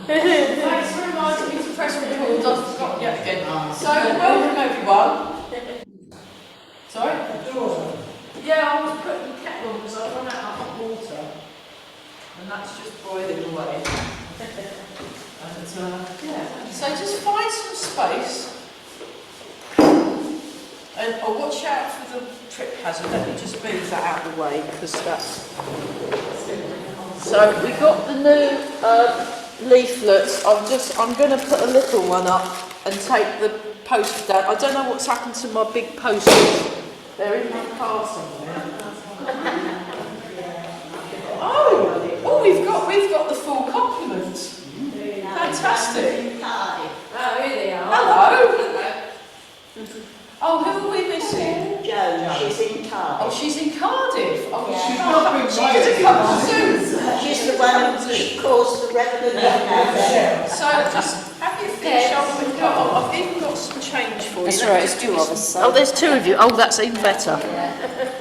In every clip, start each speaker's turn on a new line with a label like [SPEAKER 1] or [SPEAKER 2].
[SPEAKER 1] Thanks for reminding me to press record. I've forgotten yet again. So, welcome everyone. Sorry? Yeah, I was putting the kettle on because I run out of hot water. And that's just boiling away. And, yeah. So just find some space. And watch out for the trip hazard. Let me just move that out of the way because that's... So we've got the new leaflets. I'm going to put a little one up and take the post down. I don't know what's happened to my big posters. They're in my car somewhere. Oh, we've got the full complement. Fantastic.
[SPEAKER 2] Oh, here they are.
[SPEAKER 1] Hello. Oh, who are we missing?
[SPEAKER 2] Jo, she's in Cardiff.
[SPEAKER 1] Oh, she's in Cardiff. Oh,
[SPEAKER 2] Yeah.
[SPEAKER 1] she's not been to come soon.
[SPEAKER 2] She's the one who caused the revolution.
[SPEAKER 1] So just have your fish on with God. I've even got some change for you.
[SPEAKER 3] That's right, it's two of us.
[SPEAKER 1] Oh, there's two of you. Oh, that's even better.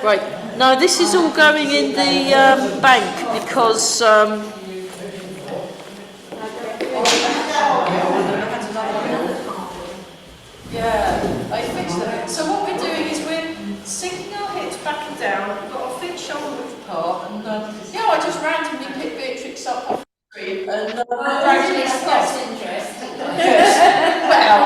[SPEAKER 1] Right. No, this is all going in the bank because... yeah, they fixed it. So what we're doing is we're sinking our hips back and down. We've got our feet shoulder width apart, and yeah, I just randomly picked Beatrix up off the street and gradually
[SPEAKER 3] That's interesting.
[SPEAKER 1] yes. Well,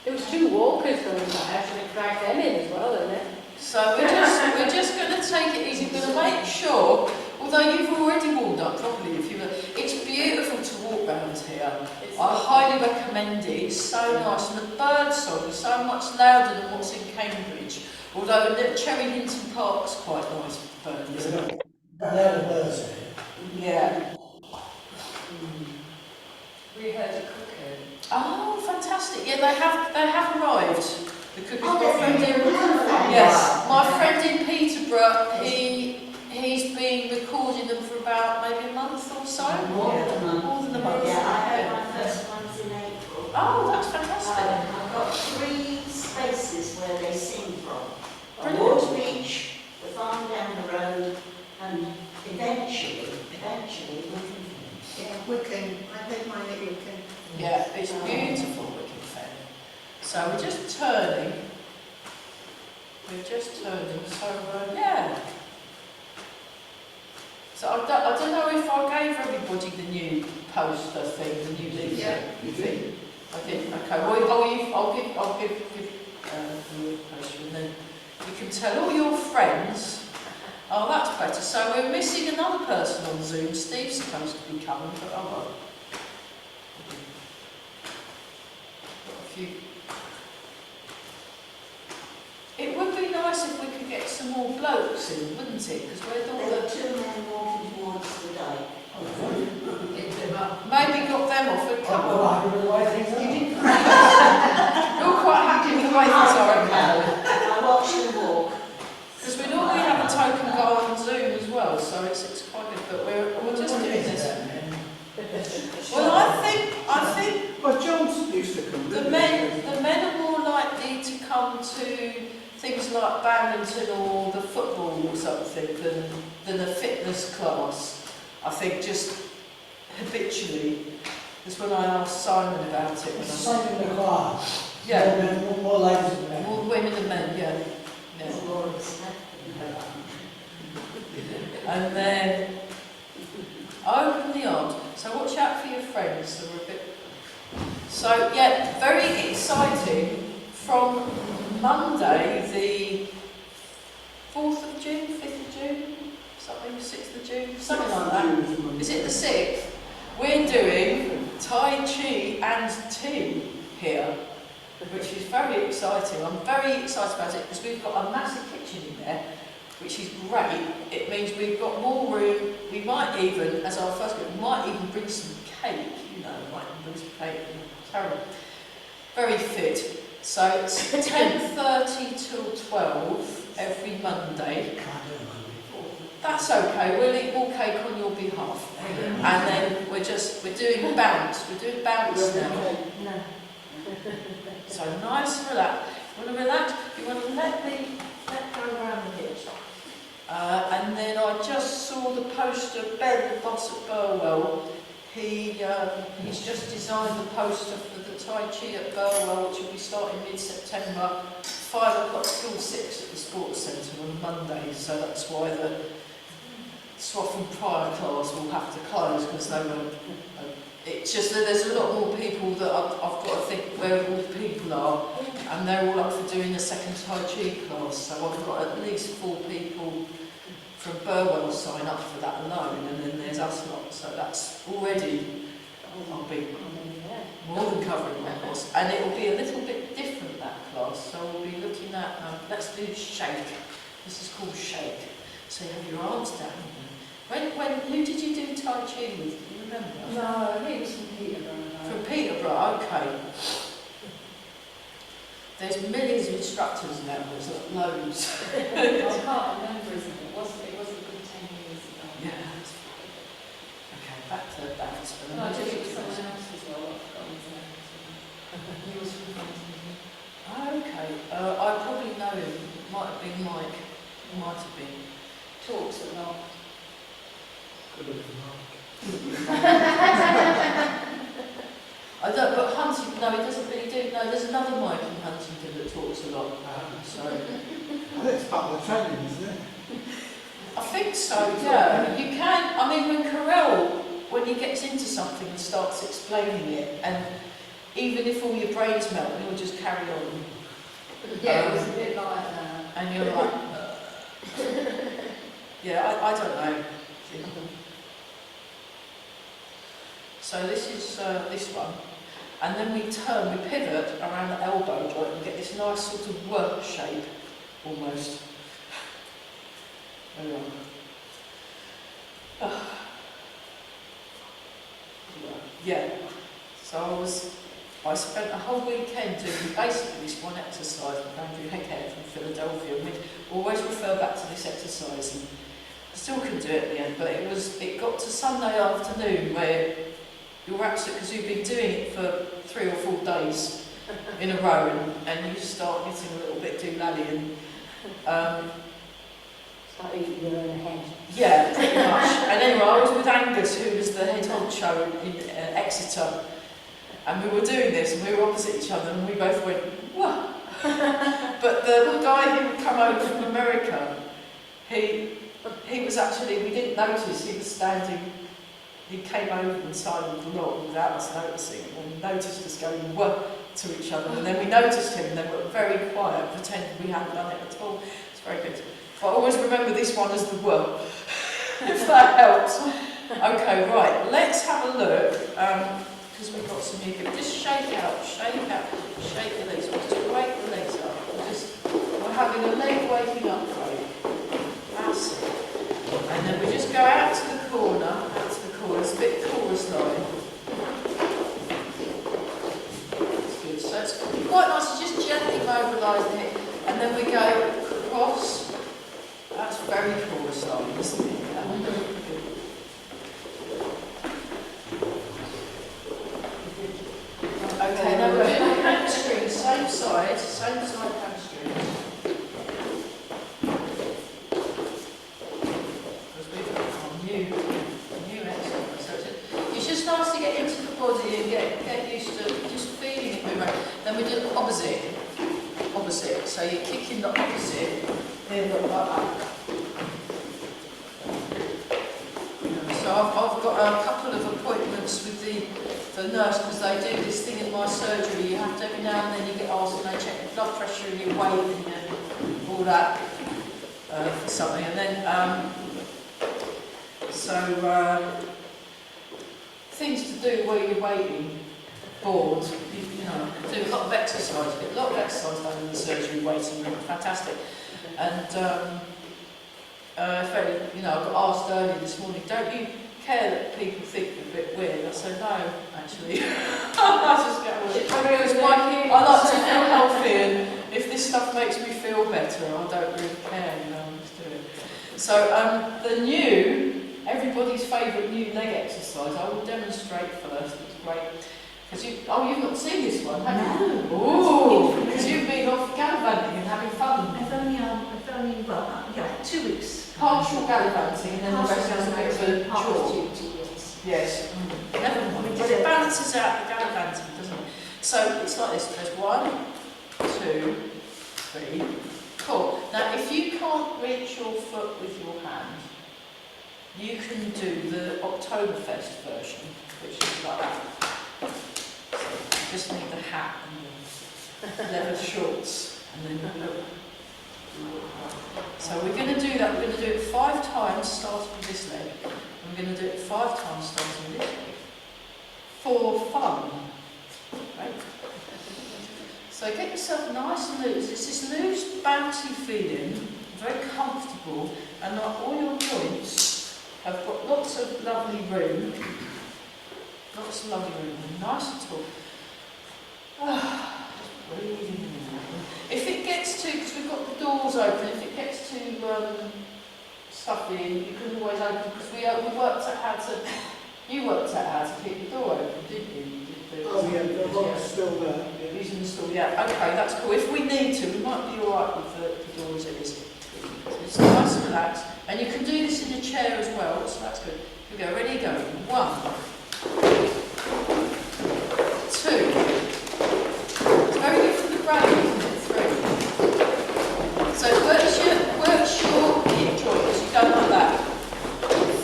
[SPEAKER 3] There was two walkers going by, I should have dragged them in as well, isn't it?
[SPEAKER 1] so we're just going to take it easy. We're going to make sure, although you've already warmed up properly, it's beautiful to walk around here. I highly recommend it. It's so nice, and the bird song is so much louder than what's in Cambridge. Although Cherry Hinton Park's quite nice bird, isn't it? Yeah.
[SPEAKER 3] We heard a cuckoo.
[SPEAKER 1] Oh, fantastic! Yeah, they have arrived. The cookies.
[SPEAKER 2] Oh,
[SPEAKER 1] My friend in yes, my friend in Peterborough. He's been recording them for about maybe a month or so.
[SPEAKER 2] More than a month.
[SPEAKER 1] More than a month.
[SPEAKER 2] Yeah, I had my first ones in April.
[SPEAKER 1] Oh, that's fantastic.
[SPEAKER 2] I've got 3 spaces where they sing from.
[SPEAKER 1] Brilliant.
[SPEAKER 2] Water Beach, the farm down the road, and eventually
[SPEAKER 4] Wicken. I think mine at Wicken.
[SPEAKER 1] Yeah, it's beautiful, Wicken Fen. So we're just turning. So yeah. So I don't know if I gave everybody the new poster thing, the new leaflet.
[SPEAKER 3] Yeah.
[SPEAKER 1] You think? I did. Okay. Well, I'll give the poster, and then you can tell all your friends. Oh, that's better. So we're missing another person on Zoom. Steve's supposed to be coming, but oh well. Got a few. It would be nice if we could get some more blokes in, wouldn't it? Because we're all
[SPEAKER 2] there were 2 men walking towards the dike.
[SPEAKER 1] maybe got them off and come on.
[SPEAKER 4] You
[SPEAKER 1] You're quite happy with the way things are, okay?
[SPEAKER 2] I watched them walk.
[SPEAKER 1] Because we normally have a token guy on Zoom as well, so it's quite good. But we're just doing this. Well, I think
[SPEAKER 4] Well, John's used to come.
[SPEAKER 1] the men are more likely to come to things like badminton or the football or something than a fitness class. I think just habitually. That's when I asked Simon about it.
[SPEAKER 5] It's the same in the class.
[SPEAKER 1] Yeah.
[SPEAKER 5] More ladies than men.
[SPEAKER 1] More women than men, yeah. And then open the arms. So watch out for your friends. They're a bit. So yeah, very exciting. From Monday, the 4th of June, 5th of June, something, 6th of June, something like that. Is it the 6th? We're doing Tai Chi and tea here, which is very exciting. I'm very excited about it because we've got a massive kitchen in there, which is great. It means we've got more room. We might even, as our first group, we might even bring some cake. You know, we might even bring some cake. Terrible. Very fit. So it's 10:30 till 12 every Monday. That's okay. We'll eat more cake on your behalf. And then we're doing bounce. We're doing bounce now. So nice and relaxed. You want to relax? You want to let go around the hips. And then I just saw the poster, Ben, the boss at Burwell. He's just designed the poster for the Tai Chi at Burwell, which will be starting mid-September, 5 o'clock till 6 at the Sports Centre on Monday. So that's why the Swaffham prior class will have to close, because they were. It's just that there's a lot more people that I've got to think where all the people are, and they're all up for doing the second Tai Chi class. So I've got at least 4 people from Burwell sign up for that alone, and then there's us lot. So that's already, I'll be more than covering that class. And it will be a little bit different, that class. So we'll be looking at, let's do shake. This is called shake. So you have your arms down. Who did you do Tai Chi with? Do you remember?
[SPEAKER 3] No, I think it was from Peterborough.
[SPEAKER 1] From Peterborough, okay. There's millions of instructors now, there's loads.
[SPEAKER 3] I can't remember, isn't it? It wasn't a good 10 years ago.
[SPEAKER 1] Yeah. Okay, back to that.
[SPEAKER 3] No, I did it with someone else as well. I've forgotten his name. He was from London.
[SPEAKER 1] Okay, I probably know him. Might have been Mike. Might have been.
[SPEAKER 3] Talks a lot.
[SPEAKER 5] Good looking Mark.
[SPEAKER 1] I don't, but Huntington, no, he doesn't really do. No, there's another Mike in Huntington that talks a lot. So
[SPEAKER 5] I think it's part of the training, isn't it?
[SPEAKER 1] I think so. Yeah, you can. I mean, when Carell, when he gets into something and starts explaining it, and even if all your brains melt, he'll just carry on.
[SPEAKER 3] Yeah, it was a bit like that.
[SPEAKER 1] And you're like, yeah, I don't know. So this is this one, and then we pivot around the elbow joint and get this nice sort of work shape, almost. There we are. Yeah. So I spent a whole weekend doing basically this one exercise with Andrew Heckhead from Philadelphia, and we'd always refer back to this exercise, and I still couldn't do it at the end, but it got to Sunday afternoon where you're absolutely, because you've been doing it for 3 or 4 days in a row, and you start getting a little bit doolally, and
[SPEAKER 3] Start eating your own head.
[SPEAKER 1] yeah, pretty much. And anyway, I was with Angus, who was the head honcho in Exeter, and we were doing this, and we were opposite each other, and we both went, whoa. But the guy who had come over from America, he was actually, we didn't notice, he was standing. He came over and signed the lock without us noticing, and we noticed us going whoa to each other, and then we noticed him, and then we were very quiet, pretending we hadn't done it at all. It's very good. But I always remember this one as the whoa, if that helps. Okay, right, let's have a look, because we've got some new people. Just shake out, shake the legs. We'll just wake the legs up. We're having a leg waking up break. That's it. And then we just go out to the corner, it's a bit chorus line. That's good. So it's quite nice to just gently mobilise the hip. And then we go across. That's very chorus line, isn't it? That one. Okay, now we're doing hamstring, same side hamstrings. Because we've got our new exercise. It's just nice to get into the body and get used to just feeling it move around. Then we do the opposite. So you're kicking the opposite, then look like that. So I've got a couple of appointments with the nurse, because they do this thing in my surgery. You have to every now and then you get asked, and they check your blood pressure and your weight and all that for something. And then things to do while you're waiting, bored. You know, do a lot of exercise. Get a lot of exercise done in the surgery waiting room. Fantastic. And I got asked earlier this morning, don't you care that people think you're a bit weird? I said, no, actually. I just get on with it. I like to feel healthy, and if this stuff makes me feel better, I don't really care, I'm just doing it. So everybody's favourite new leg exercise, I will demonstrate first. It's great. You've not seen this one, have you?
[SPEAKER 2] No.
[SPEAKER 1] Oh, because you've been off gallivanting and having fun.
[SPEAKER 2] I've done in, well, yeah, 2 weeks.
[SPEAKER 1] Partial gallivanting and then the rest is a bit of a
[SPEAKER 2] Half
[SPEAKER 1] chore.
[SPEAKER 2] duty, yes.
[SPEAKER 1] Yes. Never mind. But it balances out the gallivanting, doesn't it? So it's like this. There's 1, 2, 3. Cool. Now, if you can't reach your foot with your hand, you can do the Oktoberfest version, which is like that. So you just need the hat and the leather shorts, and then you look. So we're going to do that. We're going to do it 5 times, starting with this leg. And we're going to do it 5 times, starting with this leg, for fun. Right? So get yourself nice and loose. It's this loose, bouncy feeling, very comfortable, and like all your joints have got lots of lovely room. Lots of lovely room, nice and tall. Just breathing in. If it gets to, because we've got the doors open, if it gets too stuffy, you can always open, because we worked out how to, you worked out how to keep the door open, didn't you?
[SPEAKER 5] Oh yeah, the lock's still there. Yeah.
[SPEAKER 1] Using the store, yeah. Okay, that's cool. If we need to, we might be alright with the doors it is. So it's nice and relaxed. And you can do this in a chair as well, so that's good. Here we go, ready, go. 1, 2. It's very good for the brain, isn't it? 3. So it works your hip joint as you go like that.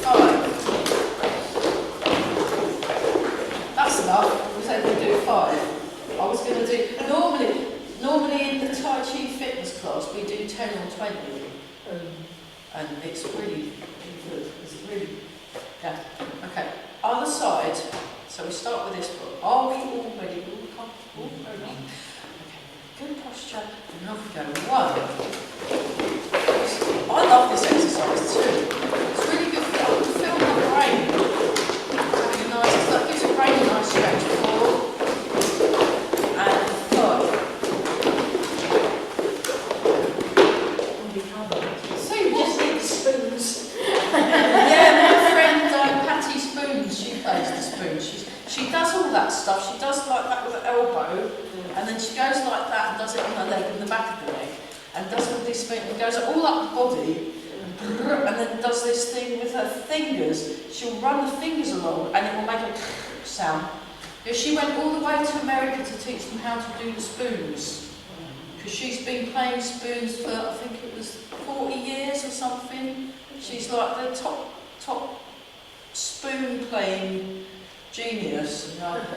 [SPEAKER 1] 5. That's enough. We said we'd do 5. I was going to do, normally in the Tai Chi fitness class we do 10 or 20, and it's really good. It's really, yeah. Okay, other side. So we start with this foot. Are we all ready? All comfortable? Very nice. Okay, good posture. And off we go. 1. I love this exercise too. It's really good for you. Feel the brain. Having a nice, that gives your brain a nice stretch. 4. And 5. So you just need spoons. Yeah, my friend Patty Spoons, she plays the spoon. She does all that stuff. She does like that with her elbow, and then she goes like that and does it on her leg and the back of the leg, and does all this thing and goes all up the body, and then does this thing with her fingers. She'll run the fingers along, and it will make a sound. Yeah, she went all the way to America to teach them how to do the spoons, because she's been playing spoons for, I think it was 40 years or something. She's like the top spoon playing genius. And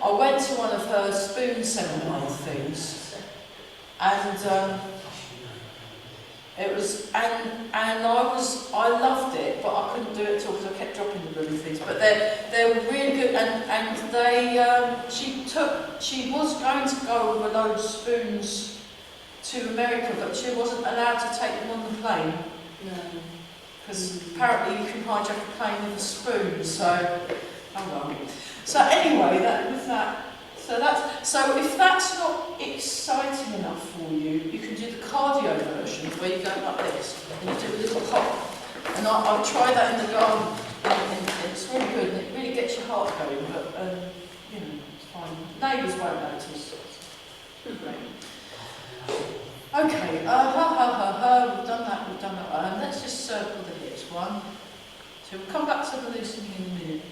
[SPEAKER 1] I went to one of her spoon seminar things, and it was, and I loved it, but I couldn't do it at all because I kept dropping the bloody things. But they were really good, and they she was going to go with a load of spoons to America, but she wasn't allowed to take them on the plane.
[SPEAKER 3] No.
[SPEAKER 1] Because apparently you can hijack a plane with a spoon, so oh well. So anyway, that was that. So if that's not exciting enough for you, you can do the cardio version where you go like this and you do a little hop. And I'll try that in the garden, and it's really good and it really gets your heart going. But you know, it's fine. Neighbours won't notice. Okay, we've done that. Let's just circle the hips. 1. So we'll come back to the loosening in a minute.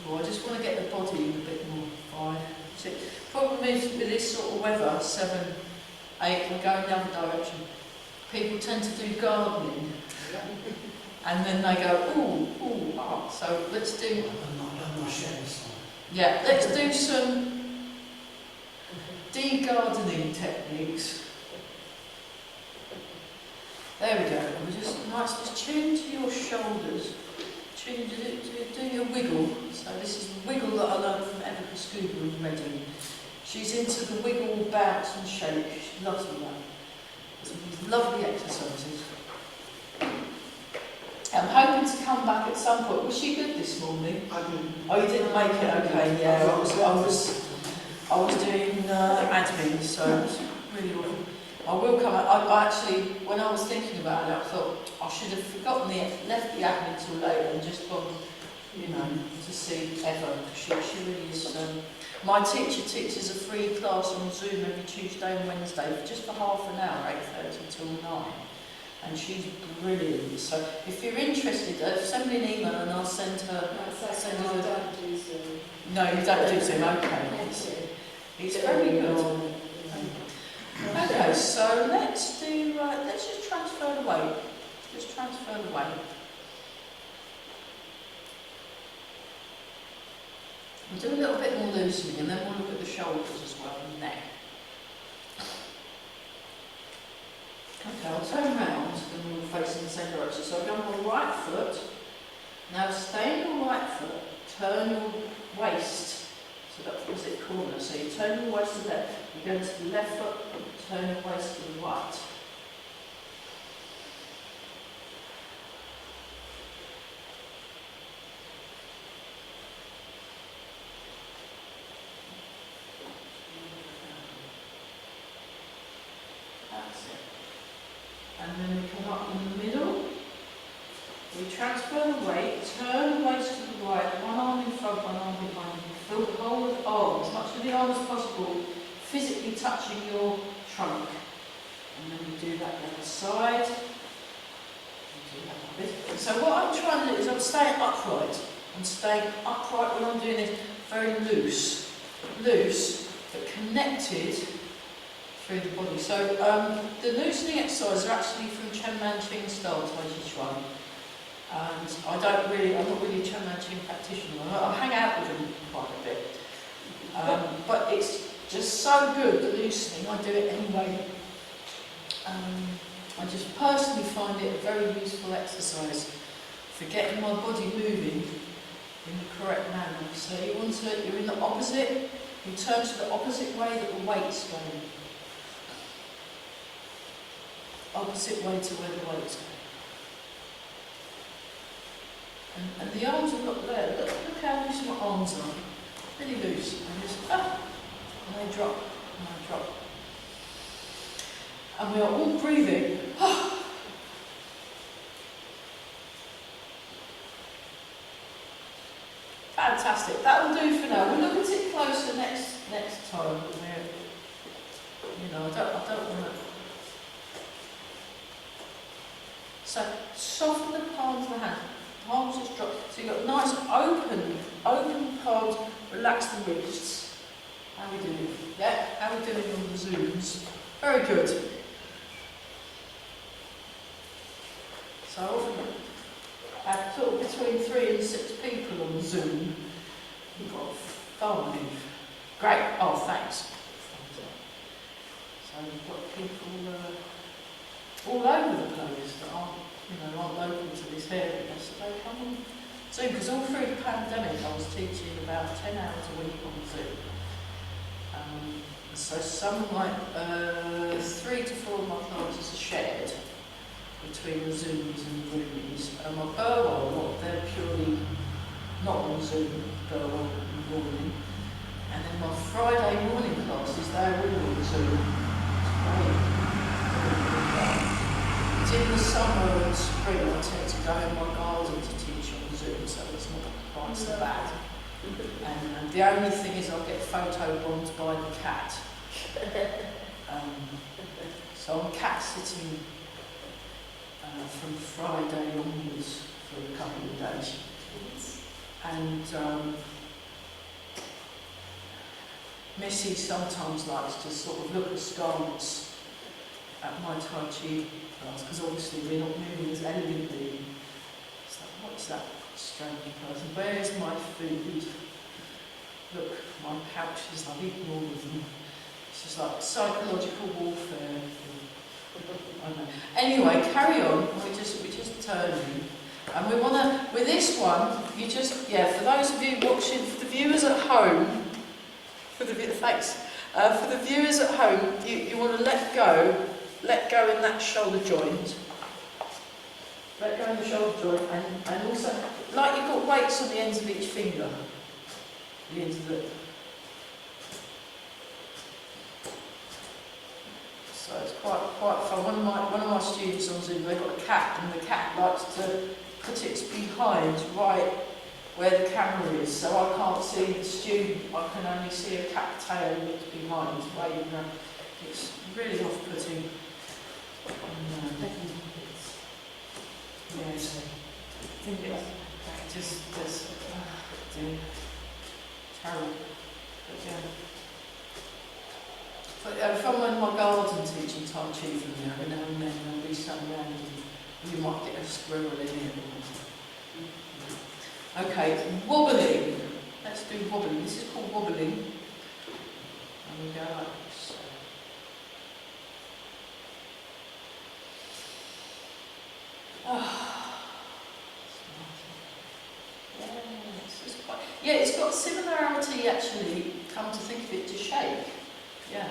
[SPEAKER 1] I just want to get the body in a bit more. 5, 6. Problem is with this sort of weather, 7, 8, we're going the other direction. People tend to do gardening, and then they go, ooh, ah. So let's do. Yeah, let's do some de-gardening techniques. There we go. And we just chin to your shoulders. Do your wiggle. So this is the wiggle that I learned from Erica Scuba in Reading. She's into the wiggle, bounce and shake. She loves all that. So these lovely exercises. I'm hoping to come back at some point. Was she good this morning?
[SPEAKER 5] I didn't.
[SPEAKER 1] Oh, you didn't make it? Okay, yeah. I was doing admin, so it's really awful. I will come out. I actually, when I was thinking about it, I thought I should have forgotten left the admin till later and just gone you know, to see ever. She really is. My teacher teaches a free class on Zoom every Tuesday and Wednesday, just for half an hour, 8:30 till 9. And she's brilliant. So if you're interested, send me an email and I'll send her.
[SPEAKER 3] I don't do Zoom.
[SPEAKER 1] No, you don't do Zoom, okay. It's very good. Okay, so let's just transfer the weight. Just transfer the weight. We'll do a little bit more loosening and then we'll look at the shoulders as well and neck. Okay, I'll turn round and we'll face in the same direction. So I've done my right foot. Now stay in your right foot, turn your waist to the opposite corner. So you turn your waist to the left, you go to the left foot, turn your waist to the right. That's it. And then we come up in the middle. We transfer the weight, turn the waist to the right, one arm in front, one arm behind. You feel the whole of the arm, as much of the arm as possible, physically touching your trunk. And then we do that the other side. We do that like this. So what I'm trying to do is I'm staying upright. I'm staying upright when I'm doing this, very loose, but connected through the body. So the loosening exercises are actually from Chen style Chuan. And I'm not really a Chen practitioner. I hang out with them quite a bit. But it's just so good, the loosening. I do it anyway. I just personally find it a very useful exercise for getting my body moving in the correct manner. So you're in the opposite, you turn to the opposite way that the weight's going. Opposite way to where the weight's going. And the arms have got there. Look how loose my arms are. Really loose. And just and they drop. And they drop. And we are all breathing. Fantastic. That will do for now. We'll look at it closer next time. I don't want to. So soften the palms of the hand. Palms just drop. So you've got nice open palms, relax the wrists. How are we doing? Yeah, how are we doing on the zooms? Very good. So often I have sort of between 3 and 6 people on Zoom. We've got 5. Great. Oh, thanks. So we've got people all over the place that aren't local to this area, so they come on Zoom, because all through the pandemic I was teaching about 10 hours a week on Zoom. So some like 3 to 4 of my classes are shared between the Zooms and the Roomies. And my Burwell, they're purely not on Zoom, Burwell morning. And then my Friday morning classes, they're all on Zoom. It's in the summer and spring I tend to go in my garden to teach on Zoom, so it's not quite so bad. And the only thing is I'll get photobombed by the cat. So I'm cat sitting from Friday onwards for a couple of days. And Missy sometimes likes to sort of look askance at my Tai Chi class, because obviously we're not moving as elegantly. It's like, what's that strange person? Where is my food? Look, my pouches, I've eaten all of them. It's just like psychological warfare. I know. Anyway, carry on. We just turning. And we want to, with this one, for those of you watching, for the viewers at home, for the viewers at home, you want to let go in that shoulder joint. Let go in the shoulder joint, and also, like you've got weights on the ends of each finger. The ends of the. So it's quite fun. One of my students on Zoom, they've got a cat, and the cat likes to put its behind right where the camera is, so I can't see the student. I can only see a cat tail that's behind, waving around. It's really off-putting. Yes. I think it's just terrible. But yeah. But from when my garden teaching Tai Chi from there, every now and then there'll be some around and you might get a squirrel in here. Okay, wobbling. Let's do wobbling. This is called wobbling. And we go like this. Yeah, it's got similarity actually, come to think of it, to shake. Yeah.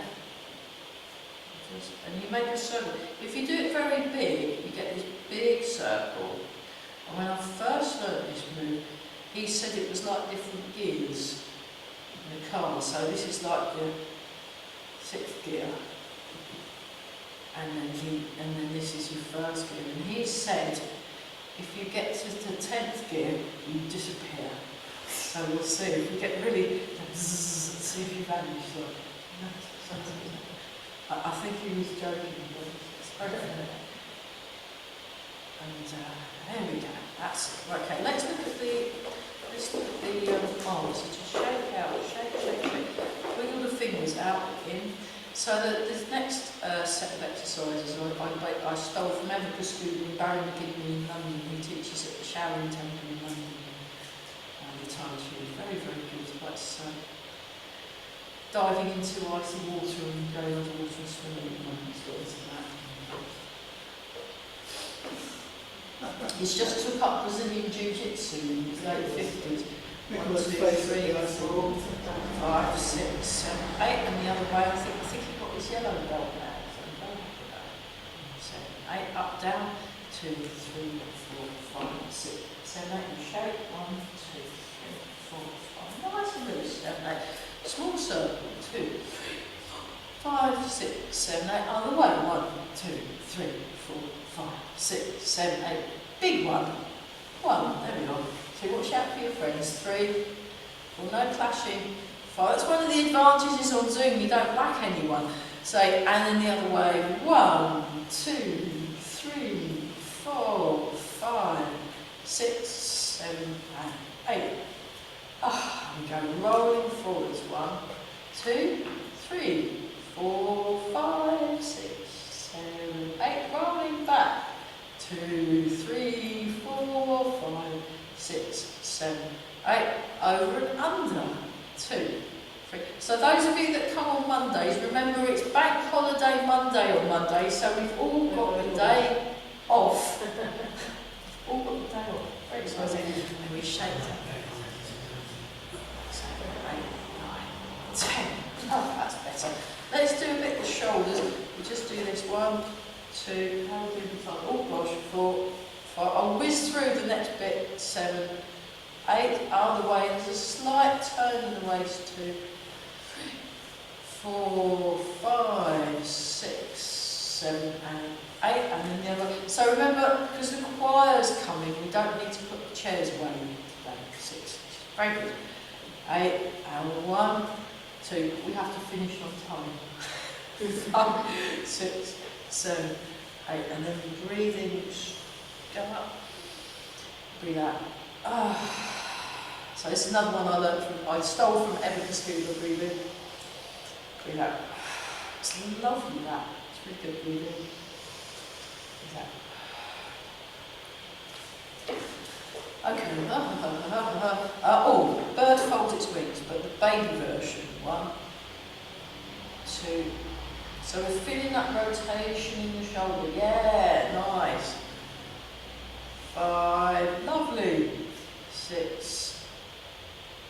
[SPEAKER 1] And you make a circle. If you do it very big, you get this big circle. And when I first learned this move, he said it was like different gears in the car. So this is like your 6th gear. And then this is your 1st gear. And he said, if you get to the 10th gear, you disappear. So we'll see. If you get really see if you vanish. I think he was joking, but it's very funny. And there we go. That's it. Okay, let's look at the arms. So just shake out, shake. Wiggle the fingers out in. So the next set of exercises I stole from Everett School in Barry McGivney in London. He teaches at the Shaolin Temple in London. The Tai Chi is very, very good. That's diving into icy water and going underwater and swimming at the moment. He's got into that. He's just took up Brazilian Jiu-Jitsu in his late 50s. 1, 2, 3, 4, 5, 6, 7, 8, and the other way. I think he got his yellow belt now. 7, 8, up, down. 2, 3, 4, 5, 6, 7, 8. And shake. 1, 2, 3, 4, 5. Nice and loose. 7, 8. Small circle. 2, 3, 4, 5, 6, 7, 8. Other way. 1, 2, 3, 4, 5, 6, 7, 8. Big one. 1. There we go. 2. Watch out for your friends. 3. Well, no clashing. 5. That's one of the advantages on Zoom. You don't whack anyone. Say, and then the other way. 1, 2, 3, 4, 5, 6, 7, and 8. We go rolling forwards. 1, 2, 3, 4, 5, 6, 7, 8. Rolling back. 2, 3, 4, 5, 6, 7, 8. Over and under. 2, 3. So those of you that come on Mondays, remember it's Bank Holiday Monday on Monday, so we've all got the day off. All got the day off. Very exciting. And we shake that. 7, 8, 9, 10. Oh, that's better. Let's do a bit of the shoulders. We just do this. 1, 2, how do we do the front? Oh gosh, 4, 5. I'll whiz through the next bit. 7, 8. Other way. There's a slight turn in the waist. 2, 3, 4, 5, 6, 7, and 8. And then the other. So remember, because the choir's coming, we don't need to put the chairs away today. 6. Very good. 8 and 1, 2. We have to finish on time. 6, 7, 8, and then we breathe in, go up, breathe out. So this is another one I stole from Everett School of breathing. Breathe out. It's lovely that. It's really good breathing. Breathe out. Okay. Bird folds its wings, but the baby version. 1, 2. So we're feeling that rotation in the shoulder. Yeah, nice. 5, lovely. 6,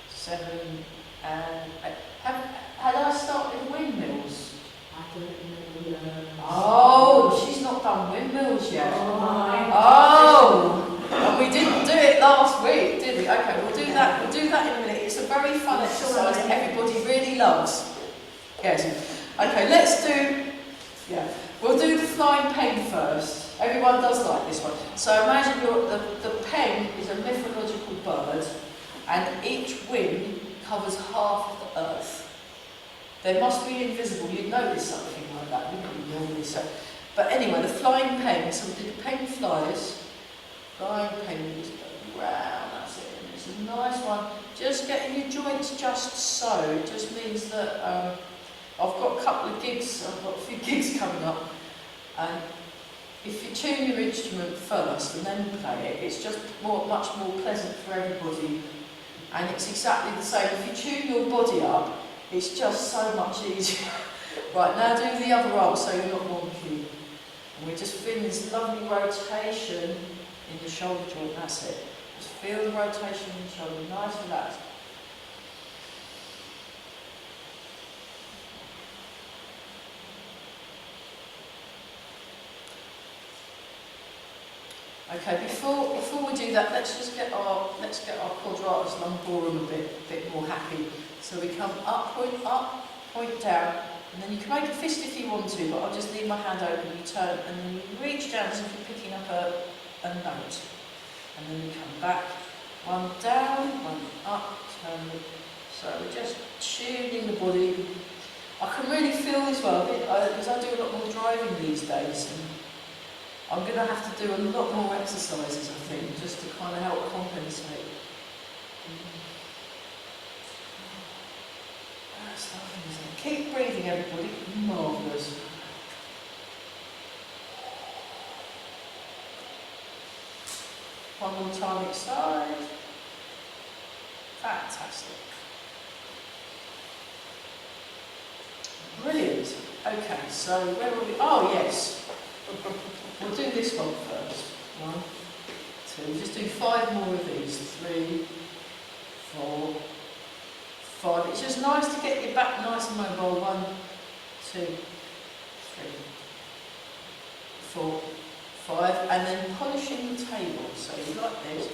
[SPEAKER 1] 7, and 8. Had I started windmills?
[SPEAKER 3] I don't know.
[SPEAKER 1] Oh, she's not done windmills yet.
[SPEAKER 3] Oh,
[SPEAKER 1] and we didn't do it last week, did we? Okay, we'll do that. We'll do that in a minute. It's a very fun exercise that everybody really loves. Yes. Okay, let's do. Yeah, we'll do the flying pen first. Everyone does like this one. So imagine the pen is a mythological bird, covers half of the earth. They must be invisible. You'd notice something like that, wouldn't you, normally? So, but anyway, the flying pen, so we did the pen flyers. Flying pen, just go round, that's it. And it's a nice one. Just getting your joints just so. It just means that I've got a couple of gigs, I've got a few gigs coming up. And if you tune your instrument first and then play it, it's just much more pleasant for everybody. And it's exactly the same. If you tune your body up, it's just so much easier. Right, now do the other arm so you're not wonky. And we're just feeling this lovely rotation in the shoulder joint, that's it. Just feel the rotation in the shoulder, nice and relaxed. Okay, before we do that, let's get our quadratus lumborum a bit more happy. So we come up, point down, and then you can make a fist if you want to, but I'll just leave my hand open, you turn, and then you reach down as if you're picking up a note. And then you come back, one down, one up, turn. So we're just tuning the body. I can really feel this well, because I do a lot more driving these days. And I'm going to have to do a lot more exercises, I think, just to kind of help compensate. That's lovely, isn't it? Keep breathing, everybody. Marvellous. One more time each side. Fantastic. Brilliant. Okay, so where were we? Oh, yes. We'll do this one first. 1, 2. Just do 5 more of these. 3, 4, 5. It's just nice to get your back nice and mobile. 1, 2, 3, 4, 5. And then polishing the table. So you like this.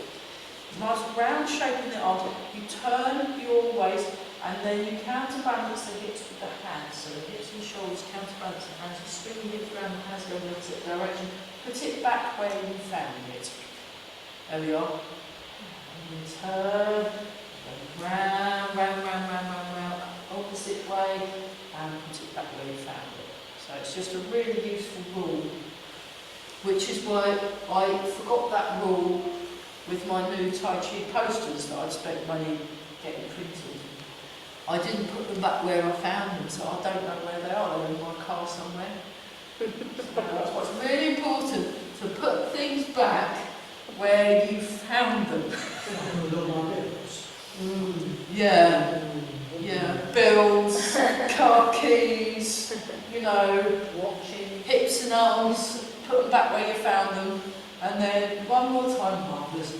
[SPEAKER 1] Nice round shape in the arm. You turn your waist and then you counterbalance the hips with the hands. So the hips and shoulders counterbalance the hands. You swing the hips around, the hands go in the opposite direction. Put it back where you found it. There we are. And you turn, round, opposite way, and put it back where you found it. So it's just a really useful rule, which is why I forgot that rule with my new Tai Chi posters that I'd spent money getting printed. I didn't put them back where I found them, so I don't know where they are. They're in my car somewhere. That's what's really important, to put things back where you found them. Yeah, bills, car keys, you know, watching, hips and arms, put them back where you found them. And then one more time, marvellous.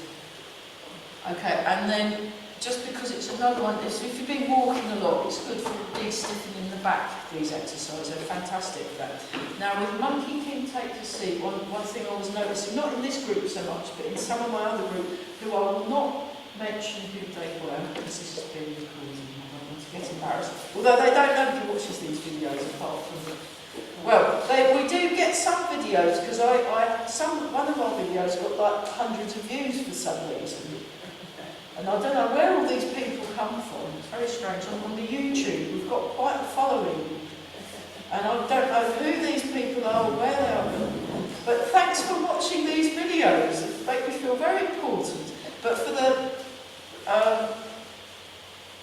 [SPEAKER 1] Okay, and then just because it's another one, if you've been walking a lot, it's good for de-stiffening the back, these exercises. They're fantastic for that. Now with Monkey King Take a Seat, one thing I was noticing, not in this group so much, but in some of my other group, who I will not mention who they were, because this is being recorded, I don't want to get embarrassed. Although they don't know who watches these videos apart from them. Well, we do get some videos, because one of our videos got like hundreds of views for some reason. And I don't know where all these people come from. It's very strange. On the YouTube, we've got quite a following. And I don't know who these people are, or where they are. But thanks for watching these videos. It makes me feel very important. But for the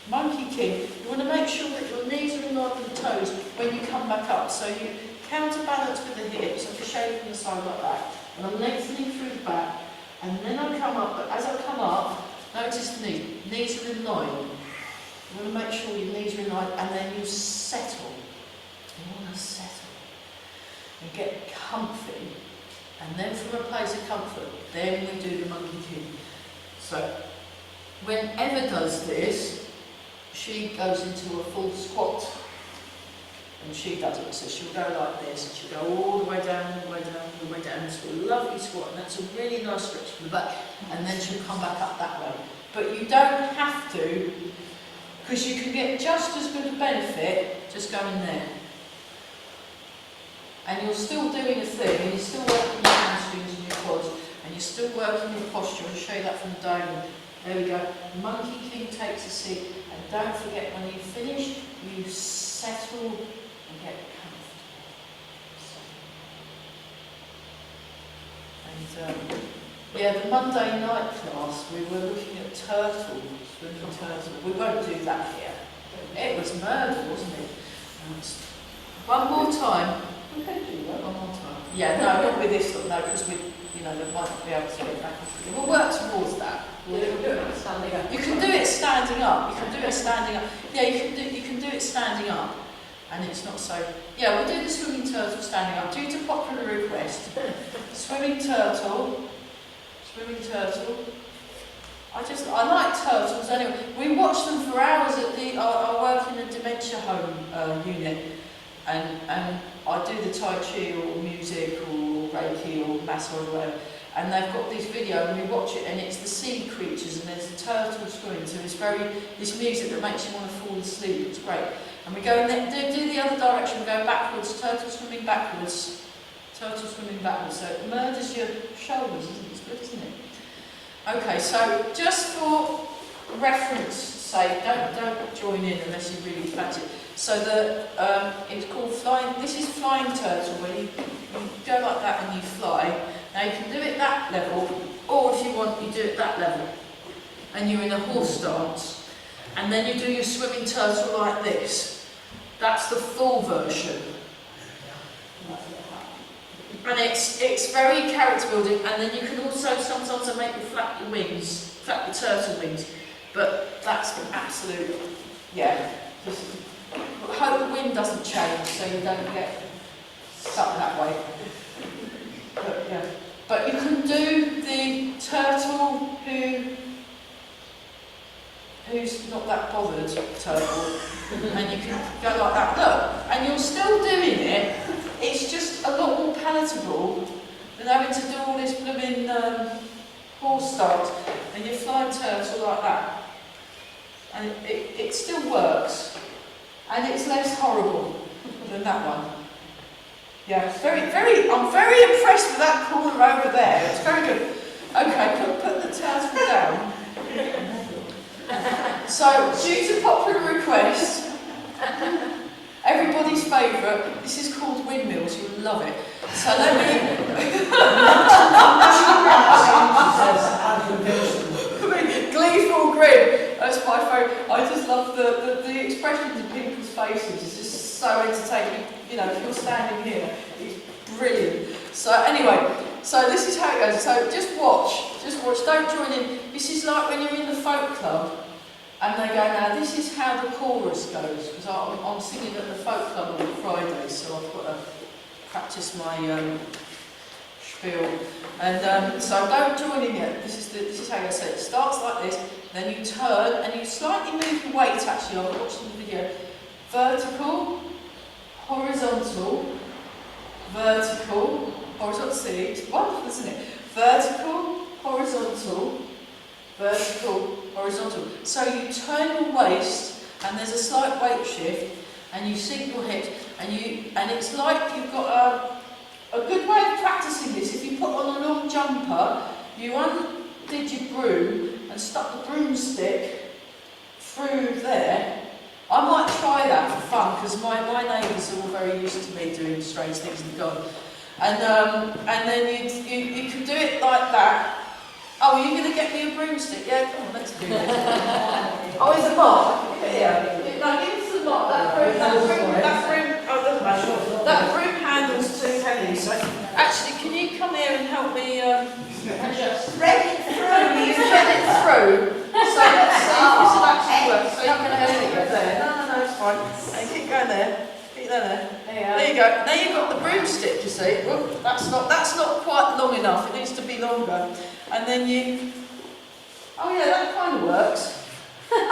[SPEAKER 1] Monkey King, you want to make sure that your knees are in line with the toes when you come back up. So you counterbalance with the hips, so just shaping the side like that. And I'm lengthening through the back. And then I come up, but as I come up, notice the knees are in line. You want to make sure your knees are in line, and then you settle. You want to settle. And get comfy. And then from a place of comfort, then we do the Monkey King. So, when Eva does this, she goes into a full squat. And she does it, so she'll go like this, and she'll go all the way down, all the way down, all the way down, into a lovely squat, and that's a really nice stretch from the back, and then she'll come back up that way. But you don't have to, because you can get just as good a benefit just going there. And you're still doing a thing, and you're still working your hamstrings and your quads, and you're still working your posture. I'll show you that from the diagram. There we go. Monkey King takes a seat, and don't forget when you finish, you settle and get comfortable. And yeah, the Monday night class, we were looking at turtles, swimming turtles. We won't do that here. It was murder, wasn't it? One more time.
[SPEAKER 3] We could do that.
[SPEAKER 1] One more time. Yeah, no, not with this one, no, because we, you know, they might be able to get back into it. We'll work towards that.
[SPEAKER 3] We'll do it standing up.
[SPEAKER 1] You can do it standing up. You can do it standing up. Yeah, you can do it standing up, and it's not so. Yeah, we'll do the swimming turtle standing up. Due to popular request, swimming turtle. Swimming turtle. I like turtles anyway. We watch them for hours at I work in a dementia home unit, and I do the Tai Chi or music or Reiki or massage or whatever, and they've got this video and we watch it, and it's the sea creatures and there's a turtle swimming, so it's this music that makes you want to fall asleep. It's great. And we go and do the other direction, we go backwards, turtle swimming backwards, turtle swimming backwards, so it murders your shoulders, isn't it? It's good, isn't it? Okay, so just for reference sake, don't join in unless you really fancy it. So it's called flying. This is flying turtle, where you go like that and you fly. Now you can do it that level, or if you want, you do it that level, and you're in a horse stance, and then you do your swimming turtle like this. That's the full version. And it's very character building, and then you can also sometimes make you flap your wings, flap your turtle wings, but that's the absolute, yeah. I hope the wind doesn't change so you don't get stuck that way. But yeah, but you can do the turtle who's not that bothered turtle, and you can go like that. Look, and you're still doing it. It's just a lot more palatable than having to do all this blooming horse stance, and you're flying turtle like that. And it still works, and it's less horrible than that one. Yeah, I'm very impressed with that corner over there. It's very good. Okay, put the turtle down. So, due to popular request, everybody's favourite, this is called windmills, you'll love it. So let me... Gleeful grin, that's my favourite. I just love the expressions of people's faces, it's just so entertaining. You know, if you're standing here, it's brilliant. So anyway, so this is how it goes. So just watch, don't join in. This is like when you're in the folk club, and they go, now this is how the chorus goes, because I'm singing at the folk club on Fridays, so I've got to practice my spiel. And so don't join in yet. This is how you say it. It starts like this, then you turn and you slightly move your weight. Actually, I was watching the video. Vertical, horizontal, vertical, horizontal. See, it's wonderful, isn't it? Vertical, horizontal, vertical, horizontal. So you turn your waist, and there's a slight weight shift, and you sink your hips, and it's like you've got a good way of practicing this. If you put on a long jumper, you undid your broom and stuck the broomstick through there. I might try that for fun, because my neighbours are all very used to me doing strange things in the garden. And then you can do it like that. Oh, are you going to get me a broomstick? Yeah, come on, let's do it. Oh, is the mop? Yeah. No, give us the mop. That broom handle's too heavy. So, actually, can you come here and help me adjust?
[SPEAKER 2] Thread it through.
[SPEAKER 1] You thread it through. So let's see if this will actually work. So you're going to hurt it there. No, it's fine. And keep going there. Keep going there. There you go. Now you've got the broomstick, you see. Well, that's not quite long enough. It needs to be longer. And then you... Oh yeah, that kind of works. That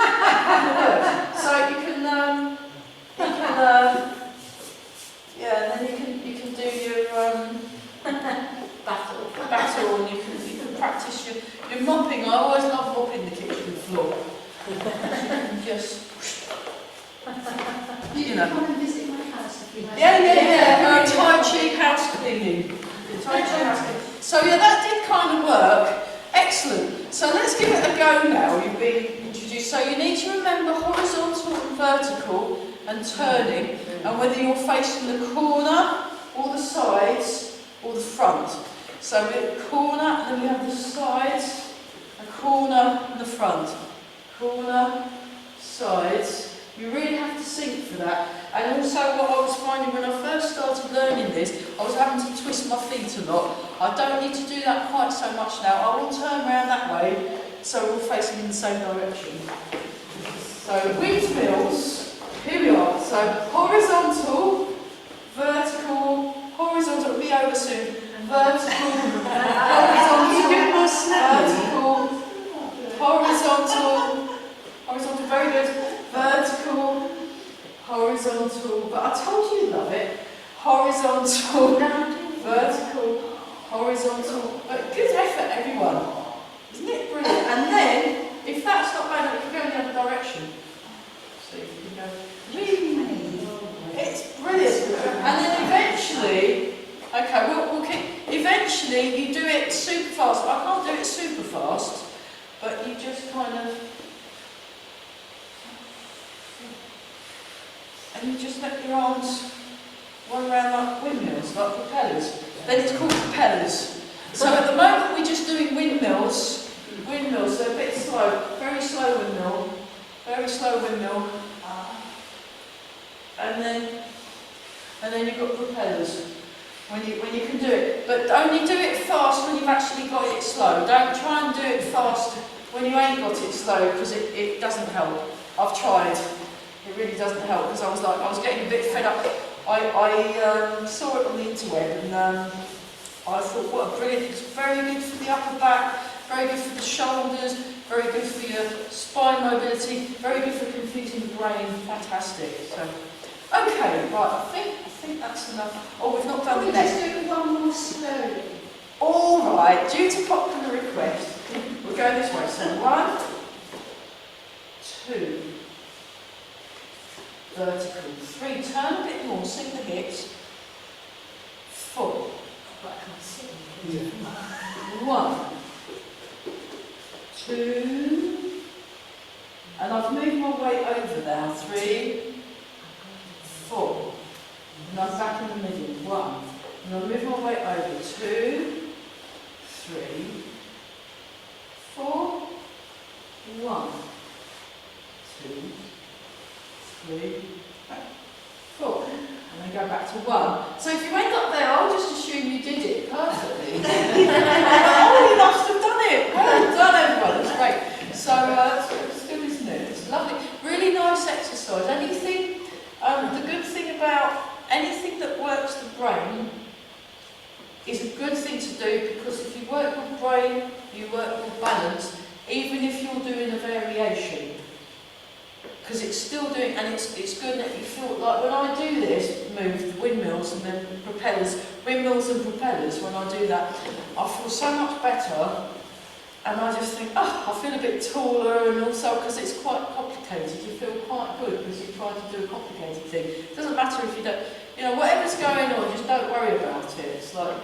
[SPEAKER 1] kind of works. So you can yeah, and then you can do your battle, and you can practice your mopping. I always love mopping the kitchen floor. You can just, you know.
[SPEAKER 2] Come and visit my house if you like.
[SPEAKER 1] Yeah. Tai Chi house cleaning. Tai Chi house cleaning. So yeah, that did kind of work. Excellent. So let's give it a go now. being introduced. So you need to remember horizontal and vertical and turning, and whether you're facing the corner or the sides or the front. So we have the corner, and then we have the sides, a corner and the front. Corner, sides. You really have to think for that. And also what I was finding when I first started learning this, I was having to twist my feet a lot. I don't need to do that quite so much now. I will turn around that way, so we're all facing in the same direction. So windmills, here we are. So horizontal, vertical, horizontal, it'll be over soon. Vertical, horizontal, horizontal, very good. Vertical, horizontal, but I told you you love it. Horizontal, vertical, horizontal, but good effort everyone. Isn't it brilliant? And then, if that's not bad, we can go in the other direction. So you can go, it's brilliant. And then eventually, okay, we'll keep, eventually you do it super fast. I can't do it super fast, but you just kind of, and you just let your arms run around like windmills, like propellers. Then it's called propellers. So at the moment we're just doing windmills. Windmills, they're a bit slow, very slow windmill, and then you've got propellers when you can do it. But only do it fast when you've actually got it slow. Don't try and do it fast when you ain't got it slow, because it doesn't help. I've tried. It really doesn't help, because I was getting a bit fed up. I saw it on the interweb, and I thought, what a brilliant, it's very good for the upper back, very good for the shoulders, very good for your spine mobility, very good for confusing the brain, fantastic. So, okay, right, I think that's enough. Oh, we've not done the next.
[SPEAKER 2] Just do one more slowly.
[SPEAKER 1] All right, due to popular request, we'll go this way. So 1, 2, vertical, 3, turn a bit more, sink the hips, 4,
[SPEAKER 2] But I can't see.
[SPEAKER 5] Yeah.
[SPEAKER 1] 1, 2, and I've moved my weight over now, 3, 4, and I'm back in the middle, 1, and I'll move my weight over, 2, 3, 4, 1, 2, 3, 4, and then go back to 1. So if you end up there, I'll just assume you did it perfectly. Oh, you must have done it. Well done, everyone. That's great. So it's good, isn't it? It's lovely. Really nice exercise. Anything, the good thing about anything that works the brain is a good thing to do, because if you work your brain, you work your balance, even if you're doing a variation. Because it's still doing, and it's good that you feel like when I do this, move the windmills and then propellers, windmills and propellers, when I do that, I feel so much better, and I just think, oh, I feel a bit taller, and also because it's quite complicated, you feel quite good because you're trying to do a complicated thing. It doesn't matter if you don't, whatever's going on, just don't worry about it. It's like,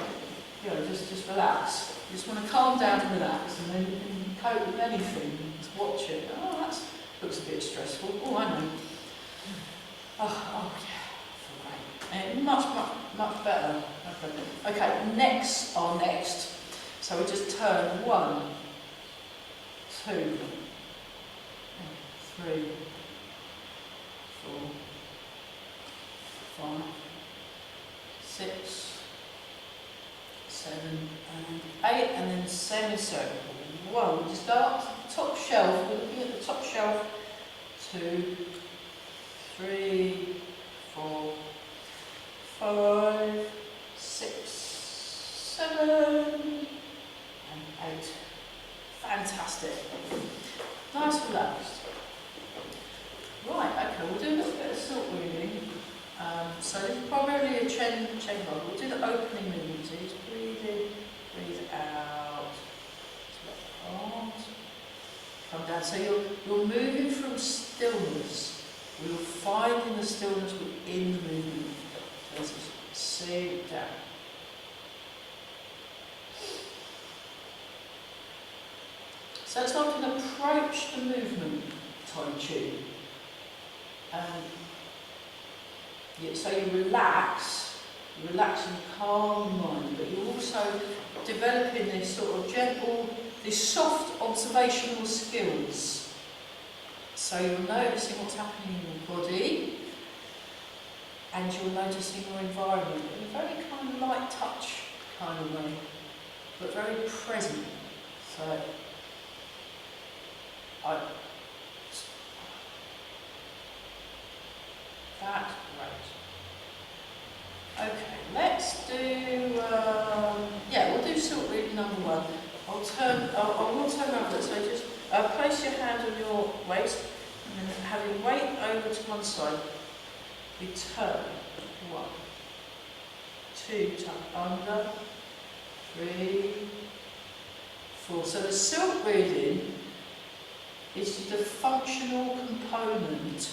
[SPEAKER 1] just relax. You just want to calm down and relax, and then you can cope with anything. Just watch it. Oh, that looks a bit stressful. Oh, I know. Oh yeah, I feel great. Much better. Okay, next. So we just turn 1, 2, 3, 4, 5, 6, 7, and 8, and then semicircle. 1, we just start top shelf. We're looking at the top shelf. 2, 3, 4, 5, 6, 7, and 8. Fantastic. Nice relaxed. Right, okay, we'll do a little bit of silk weaving. So this is primarily a Chen rod. We'll do the opening movement. So just breathe in, breathe out. Come down. So you're moving from stillness. You're finding the stillness within the movement. So let's just sit down. So it's like an approach approach the movement Tai Chi. So you relax and calm mind, but you're also developing this sort of gentle, this soft observational skills. So you're noticing what's happening in your body, and you're noticing your environment in a very kind of light touch kind of way, but very present. So that's great. Okay, let's do, we'll do silk reading number 1. I will turn around, so just place your hand on your waist, and then have your weight over to one side. Return. 1, 2, tuck under, 3, 4. So the silk reading is the functional component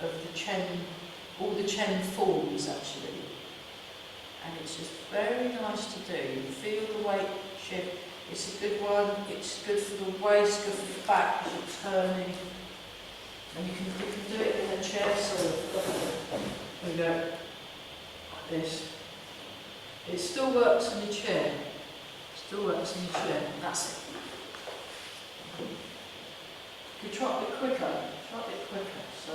[SPEAKER 1] of the Chen, all the Chen forms actually. And it's just very nice to do. Feel the weight shift. It's a good one. It's good for the waist, good for the back as you're turning. And you can do it in a chair, so there we go, like this. It still works in the chair. Still works in the chair. That's it. You try it a bit quicker. So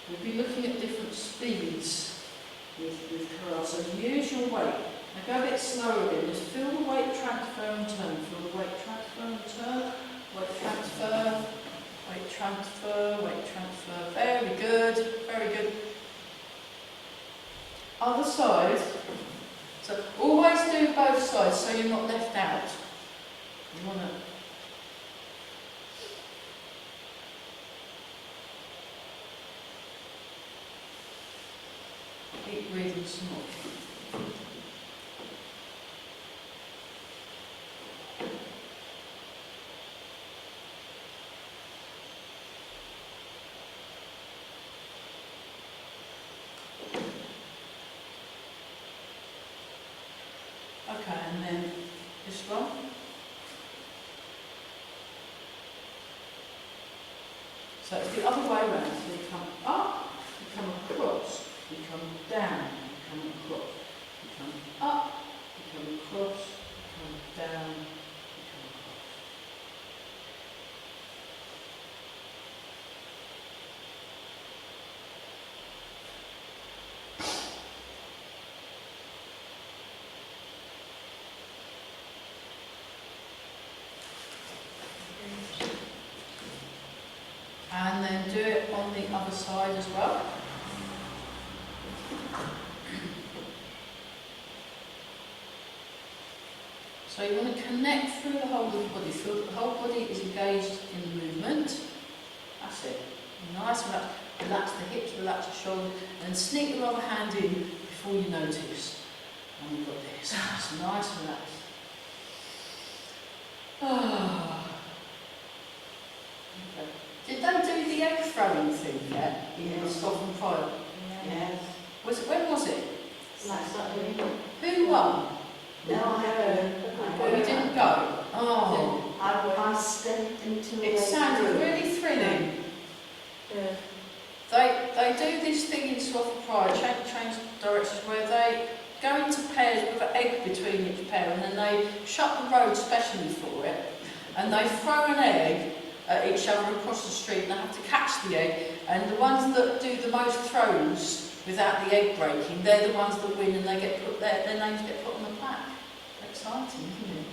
[SPEAKER 1] we'll be looking at different speeds with karate. So use your weight. Now go a bit slower again. Just feel the weight transfer and turn. Feel the weight transfer and turn. Weight transfer. Weight transfer, weight transfer. Very good, very good. Other side. So always do both sides so you're not left out. You want to. Keep breathing some more. Okay, and then this one. So it's the other way around. So you come up, you come across, you come down, you come across, you come up, you come across, you come down, you come across. And then do it on the other side as well. So you want to connect through the whole of the body. Feel that the whole body is engaged in the movement. That's it. Nice and relaxed. Relax the hips, relax the shoulders, and sneak your other hand in before you notice. And we've got this. It's nice and relaxed. Oh. Did they do the egg throwing thing yet in the Scotland Pride?
[SPEAKER 2] Yes.
[SPEAKER 1] When was it?
[SPEAKER 2] Last Saturday.
[SPEAKER 1] Who won?
[SPEAKER 2] No, I haven't.
[SPEAKER 1] Oh, you didn't go? Oh.
[SPEAKER 2] I stepped into
[SPEAKER 1] It sounded really thrilling.
[SPEAKER 3] Yeah.
[SPEAKER 1] They do this thing in Scotland Pride, change directions, where they go into pairs with an egg between each pair, and then they shut the road specially for it, and they throw an egg at each other across the street, and they have to catch the egg, and the ones that do the most throws without the egg breaking, they're the ones that win, and they get put their names get put on the plaque. Exciting, isn't it?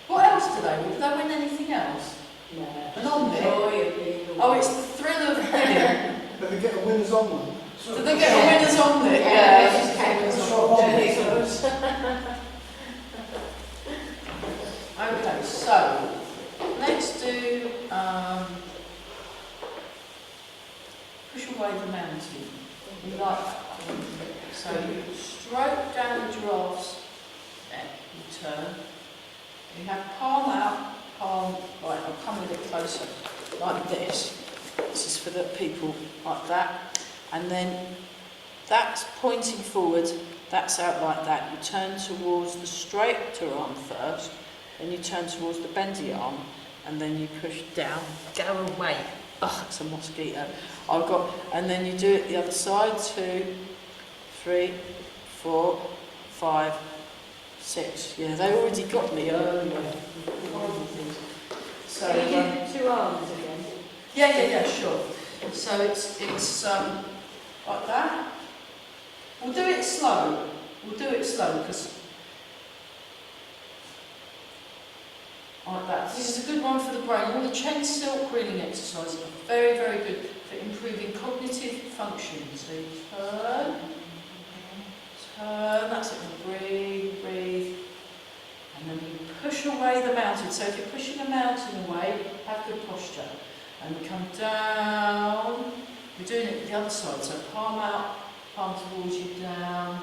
[SPEAKER 1] What else do they win? Do they win anything else?
[SPEAKER 2] No.
[SPEAKER 1] An omelette?
[SPEAKER 2] Joy of being a
[SPEAKER 1] Oh, it's the thrill of winning.
[SPEAKER 5] But they get a winner's omelette.
[SPEAKER 1] Do they get a winner's omelette?
[SPEAKER 2] Yeah,
[SPEAKER 1] Yeah. Okay, so let's do push away the mountain. We like that one. So you stroke down the giraffe's neck, you turn. You have palm out, palm, right, I'll come a bit closer, like this. This is for the people like that. And then that's pointing forward, that's out like that. You turn towards the straighter arm first, then you turn towards the bendy arm, and then you push down, go away. Oh, it's a mosquito. And then you do it the other side, 2, 3, 4, 5, 6. Yeah, they already got me earlier. So,
[SPEAKER 3] Can you do 2 arms again?
[SPEAKER 1] yeah, sure. So it's like that. We'll do it slow. Because like that. This is a good one for the brain. All the Chen silk reading exercises are very, very good for improving cognitive function. So you turn, that's it. Breathe, and then you push away the mountain. So if you're pushing a mountain away, have good posture. And we come down. We're doing it the other side. So palm out, palm towards you, down.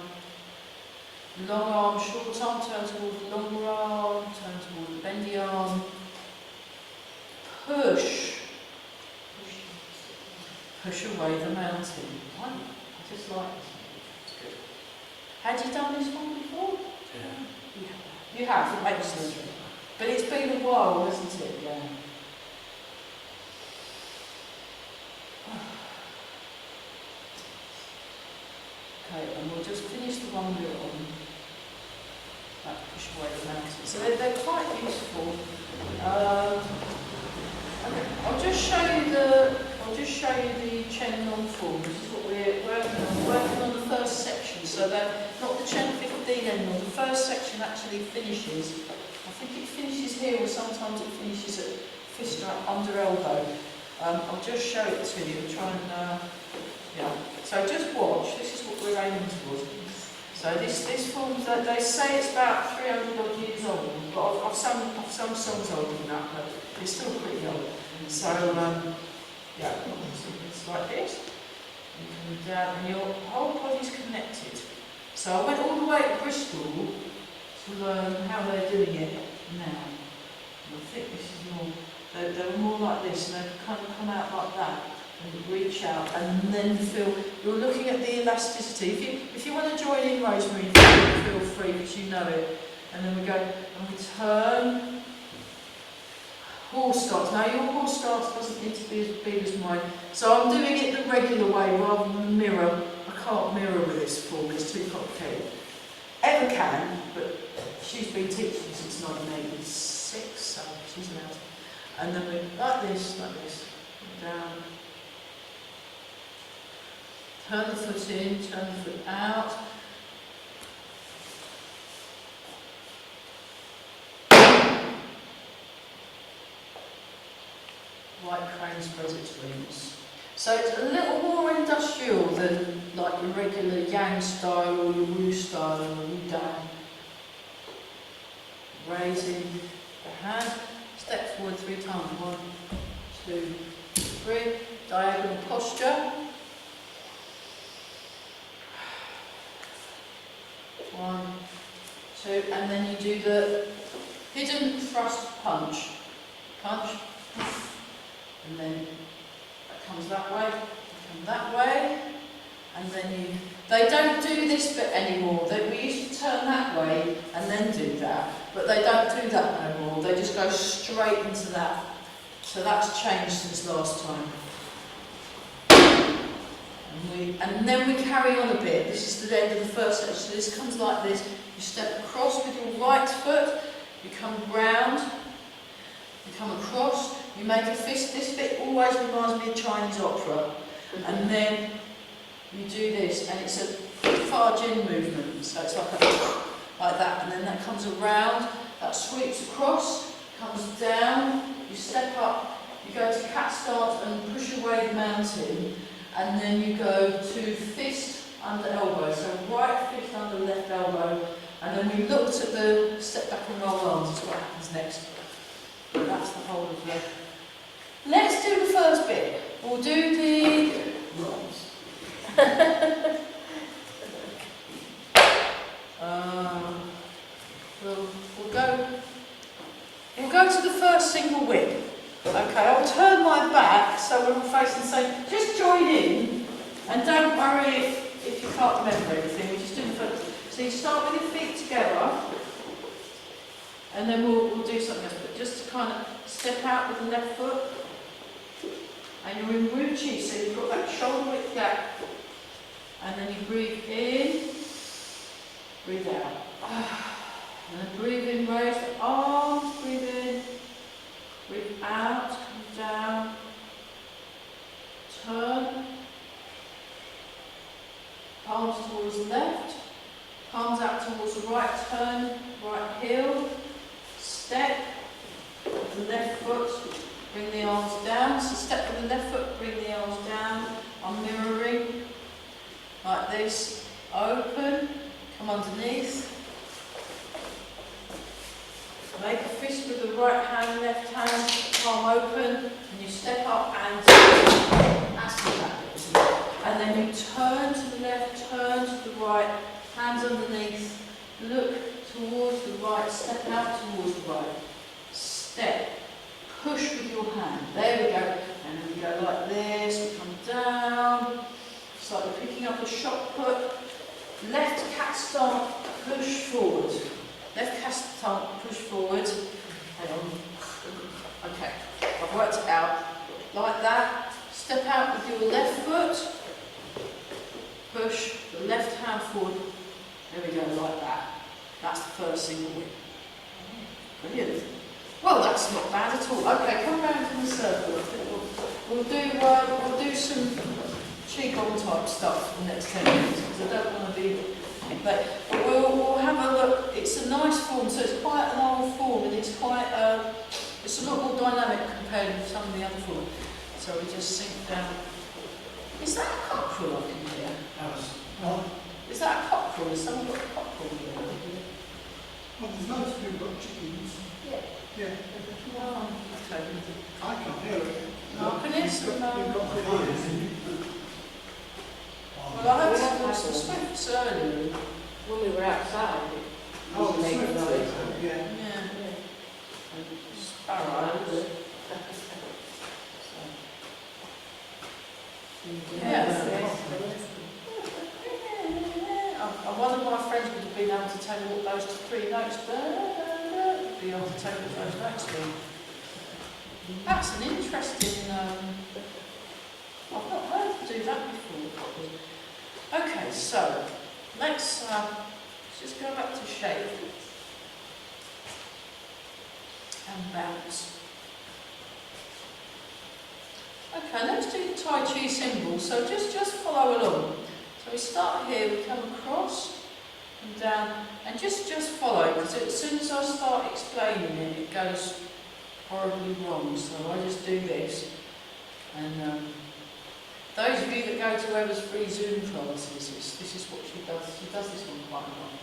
[SPEAKER 1] Long arm, short arm, turn towards the longer arm, turn towards the bendy arm. Push away the mountain. I just like this. It's good. Had you done this one before? Yeah. You have, excellent. But it's been a while, hasn't it? Yeah. Okay, and we'll just finish the one we're on. Push away the mountain. So they're quite useful. Okay. I'll just show you the Chen non-form. This is what we're working on the first section. So they're not the Chen 15 anymore. The first section actually finishes. I think it finishes here, or sometimes it finishes at fist under elbow. I'll just show it to you. Try and yeah. So just watch. This is what we're aiming towards. So this form, they say it's about 300 odd years old, but I've sung songs older than that, but it's still pretty old. So yeah, it's like this. You come down, and your whole body's connected. So I went all the way to Bristol to learn how they're doing it now. And I think this is more. They were more like this, and they kind of come out like that. And reach out, and then feel. You're looking at the elasticity. If you want to join in, Rosemary, feel free because you know it. And then we go and we turn. Horse starts. Now your horse starts doesn't need to be as big as mine. So I'm doing it the regular way rather than mirror. I can't mirror with this form. It's too complicated. Ever can, but she's been teaching since 1986, so she's allowed to. And then we like this, down. Turn the foot in, turn the foot out. White crane spreads its wings. So it's a little more industrial than like your regular yang style or your Wu style or Wu down. Raising the hand, step forward 3 times. 1, 2, 3. Diagonal posture. 1, 2, and then you do the hidden thrust punch. Punch, and then that comes that way, that way, and then they don't do this bit anymore. We used to turn that way and then do that, but they don't do that no more. They just go straight into that. So that's changed since last time. And then we carry on a bit. This is the end of the first section. So this comes like this. You step across with your right foot. You come round. You come across. You make a fist. This bit always reminds me of Chinese opera. And then you do this, and it's a far jin movement. So it's like that. And then that comes around. That sweeps across. Comes down. You step up. You go to cat stance and push away the mountain. And then you go to fist under elbow, so right fist under left elbow, and then we looked at the step back and roll arms, that's what happens next. That's the whole of the... Let's do the first bit. We'll do the... We'll go to the first single whip. Okay, I'll turn my back so we're all facing the same. Just join in and don't worry if you can't remember everything. We just do the first. So you start with your feet together and then we'll do something else. But just to kind of step out with the left foot. And you're in Wu Chi, so you've got that shoulder width gap. And then you breathe in, breathe out. And then breathe in, raise the arms, breathe in, breathe out, come down, turn, palms towards the left, palms out towards the right, turn, right heel, step, with the left foot, bring the arms down, so step with the left foot, bring the arms down, I'm mirroring, like this, open, come underneath, make a fist with the right hand, left hand, palm open, and you step up and that's the back. And then you turn to the left, turn to the right, hands underneath, look towards the right, step out towards the right, step, push with your hand, there we go, and then we go like this, we come down, it's like we're picking up a shot put, left cat stomp, push forward, left cat stomp, push forward, hang on, okay, I've worked it out, like that, step out with your left foot, push the left hand forward, there we go, like that, that's the first single win, brilliant. Well, that's not bad at all. Okay, come round in the circle. I think we'll do some qigong type stuff for the next 10 minutes because I don't want to be. But we'll have a look. It's a nice form, so it's quite an old form, and it's quite it's a lot more dynamic compared with some of the other forms. So we just sink down. Is that a cockerel I can hear? Is that a cockerel? Has someone got a cockerel here?
[SPEAKER 5] Well, there's loads of people got chickens.
[SPEAKER 2] Yeah.
[SPEAKER 5] Yeah.
[SPEAKER 1] Oh, okay.
[SPEAKER 5] I can't hear it.
[SPEAKER 1] No, can you hear
[SPEAKER 5] You've got good ears.
[SPEAKER 1] Well, I heard some swifts earlier.
[SPEAKER 3] When we were outside,
[SPEAKER 5] Oh,
[SPEAKER 3] it made a
[SPEAKER 5] Swift,
[SPEAKER 3] noise.
[SPEAKER 5] yeah.
[SPEAKER 1] Yeah. Sparrows. Yeah. One of my friends would have been able to tell you what those three notes were. Be able to tell you what those notes were. That's an interesting. I've not heard them do that before. Okay, so let's just go back to shape and bounce. Okay, let's do the Tai Chi symbol. So just follow along. So we start here, we come across and down, and just follow, because as soon as I start explaining it, it goes horribly wrong. So I just do this, and those of you that go to whoever's free Zoom classes, this is what she does. She does this one quite a lot.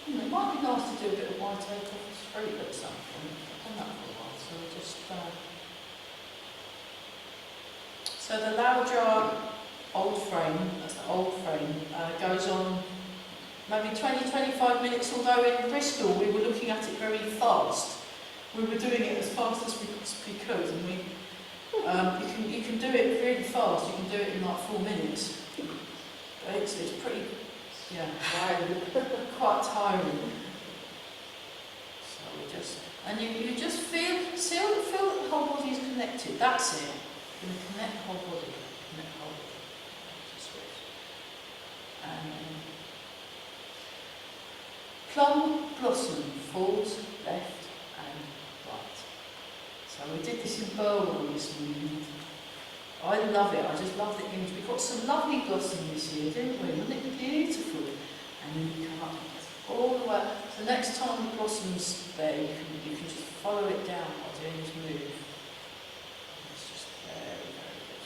[SPEAKER 1] It might be nice to do a bit of white tape off the street at some point. I've done that for a while, so we'll just. So the Laoja old frame, that's the old frame, goes on maybe 20-25 minutes, although in Bristol we were looking at it very fast. We were doing it as fast as we could, and you can do it really fast, you can do it in like 4 minutes. But it's pretty, yeah, quite tiring. So we just, and you just feel that the whole body is connected, that's it. You're going to connect the whole body, connect the whole body. Just switch. And plum blossom falls left and right. So we did this in Burwell this morning. I love it, I just love the image. We got some lovely blossom this year, didn't we? Wasn't it beautiful? And then you come up all the way. So next time the blossom's there, you can just follow it down by doing this move. It's just very, very good.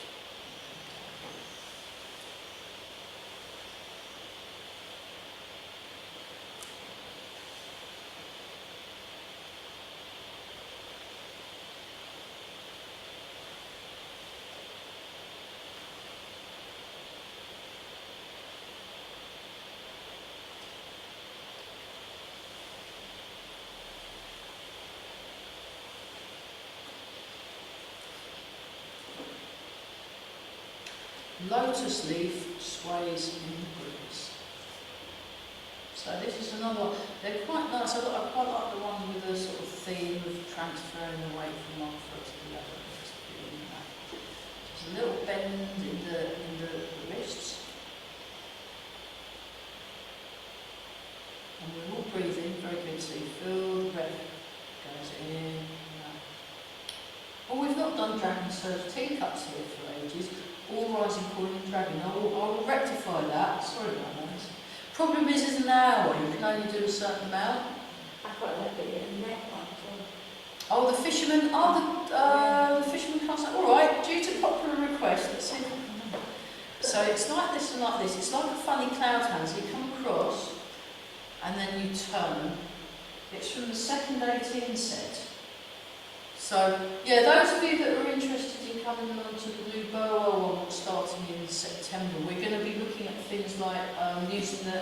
[SPEAKER 1] Lotus leaf sways in the breeze. So So this is another one. They're quite nice. I quite like the one with the sort of theme of transferring away from one foot to the other. Just doing that. There's a little bend in the wrists. And we're all breathing very good. So you feel the breath goes in. Well, we've not done dragon surf teacups here for ages. All rising, falling and dragon. I will rectify that. Sorry about that. Problem is, it's an hour. You can only do a certain amount.
[SPEAKER 2] I've got that bit in the neck one too.
[SPEAKER 1] Oh, the fisherman. Oh, the fisherman comes out. All right. Due to popular request, let's see. If I can remember. So it's like this and like this. It's like a funny cloud hand. So you come across, and then you turn. It's from the second 18 set. So, yeah, those of you that are interested in coming along to the new Burwell one starting in September, we're going to be looking at things like using the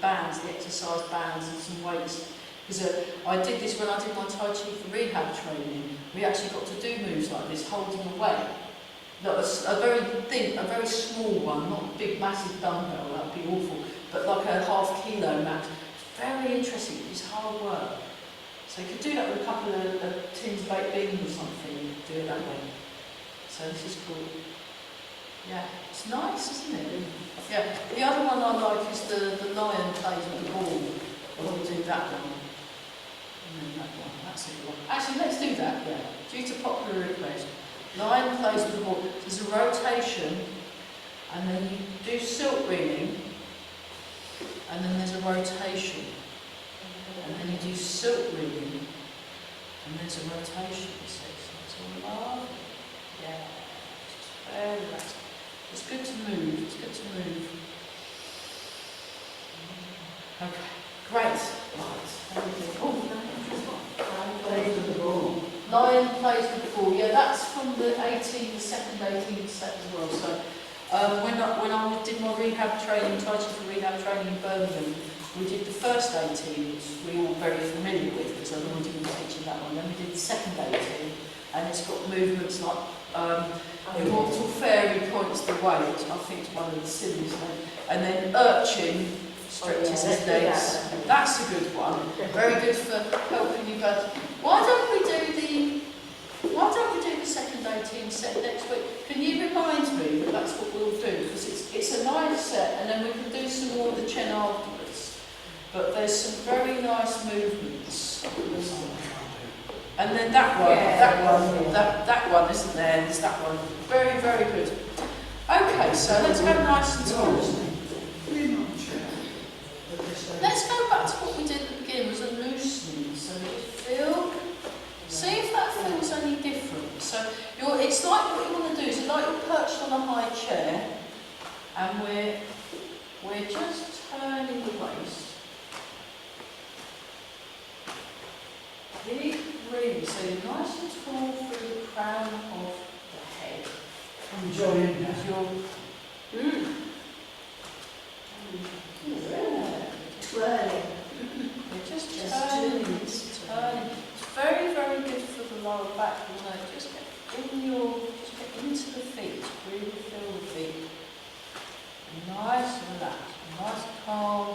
[SPEAKER 1] bands, the exercise bands and some weights. Because I did this when I did my Tai Chi for rehab training. We actually got to do moves like this, holding a weight. That was a very thin, a very small one, not a big, massive dumbbell, that would be awful, but like a ½ kilo max. Very interesting, it's hard work. So you could do that with a couple of tins of baked beans or something, you could do it that way. So this is cool. Yeah, it's nice, isn't it? Yeah, the other one I like is the lion plays with the ball. We'll do that one. And then that one, that's a good one. Actually, let's do that, yeah. Due to popular request. Lion plays with the ball. There's a rotation, and then you do silk reeling, and then there's a rotation. And then you do silk reeling, and there's a rotation section. It's all lovely. Yeah, it's very relaxed. It's good to move. It's good to move. Okay, great.
[SPEAKER 2] Plays with the ball.
[SPEAKER 1] Lion plays with the ball. Yeah, that's from the second 18 set as well. So when I did my rehab training, Tai Chi for rehab training in Birmingham, we did the first 18, which we're all very familiar with because I've already been teaching that one. Then we did the second 18, and it's got movements like Immortal Fairy points the way, which I think is one of the silliest ones. And then Urchin stretches his legs. That's a good one. Very good for helping you both. Why don't we do the second 18 set next week? Can you remind me that that's what we'll do? Because it's a nice set, and then we can do some more of the Chen afterwards. But there's some very nice movements. And then that one isn't there, there's that one. Very, very good. Okay, so let's go nice and tall. Let's go back to what we did at the beginning, was a loosening. So you feel, see if that feels any different. So it's like what you want to do is like you're perched on a high chair, and we're just turning the waist. Deep breathing, so you're nice and tall through the crown of the head.
[SPEAKER 5] Enjoying that.
[SPEAKER 2] Twirling.
[SPEAKER 1] You're just turning. It's very, very good for the lower back. You want to just get into the feet. Really feel the feet. Nice and relaxed. Nice calm.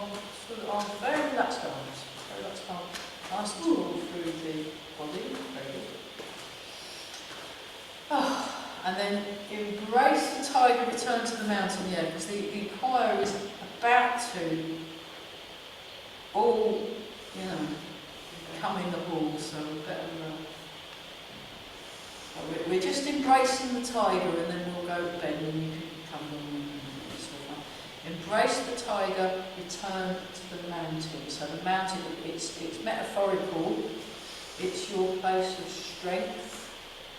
[SPEAKER 1] Sort of arms. Very relaxed arms. Very relaxed arms. Nice and tall through the body. Very good. Oh, and then embrace the tiger, return to the mountain. Yeah, because the choir is about to all, come in the hall, so we better. We're just embracing the tiger, and then we'll go to bed, and you can come on and stuff like. Embrace the tiger, return to the mountain. So the mountain, it's metaphorical. It's your place of strength,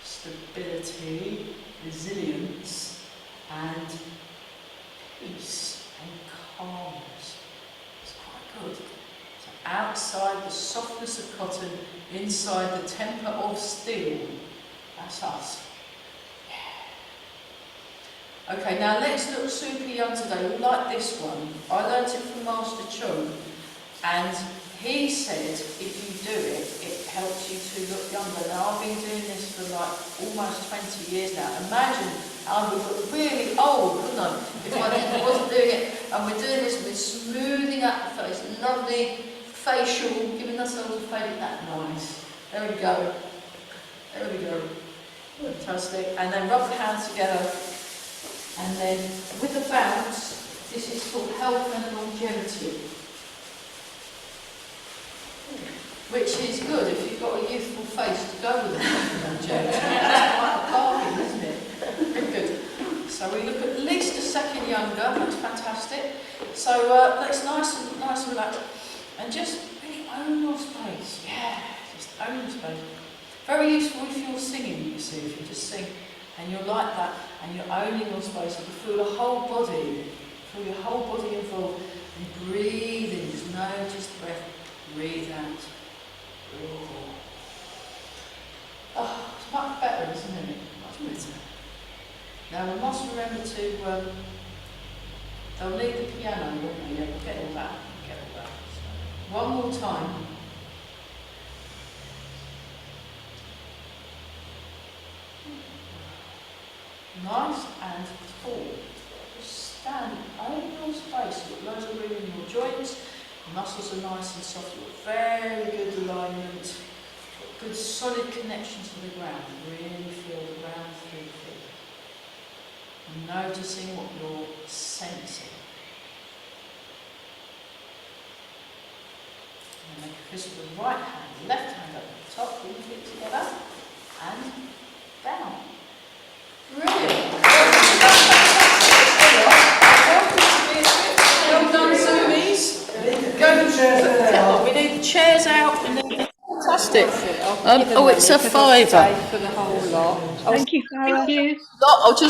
[SPEAKER 1] stability, resilience, and peace and calmness. It's quite good. So outside the softness of cotton, inside the temper of steel. That's us. Yeah. Okay, now let's look super young today. We like this one. I learnt it from Master Chuan, and he said if you do it, it helps you to look younger. Now I've been doing this for like almost 20 years now. Imagine I would look really old, wouldn't I, if I wasn't doing it. And we're doing this, we're smoothing out the face, lovely facial, giving ourselves a fade. That's nice. There we go. There we go. Fantastic. And then rub the hands together. And then with the bounce, this is called health and longevity. Which is good if you've got a youthful face to go with it. Longevity. That's quite a bargain, isn't it? Very good. So we look at least a second younger. That's fantastic. So let's nice and relaxed. And just really own your space. Yeah, just own your space. Very useful if you're singing, you see, if you just sing and you're like that and you're owning your space, you can feel the whole body, involved, and breathe in, just notice the breath, breathe out. Oh, it's much better, isn't it? Much better. Now we must remember to, they'll need the piano, won't they? Yeah, we'll get all that. So, one more time. Nice and tall. Just stand, own your space. You've got loads of room in your joints. The muscles are nice and soft. You've got very good alignment. Got good solid connection to the ground. Really feel the ground through your feet. And noticing what you're sensing. And make a fist with the right hand, left hand up at the top, bring your feet together, and down. Brilliant. Well done, Zoomies. Go. We need the chairs out. Fantastic. Oh, it's a £5.
[SPEAKER 3] For the whole lot.
[SPEAKER 6] Thank you, Farah.
[SPEAKER 1] I'll just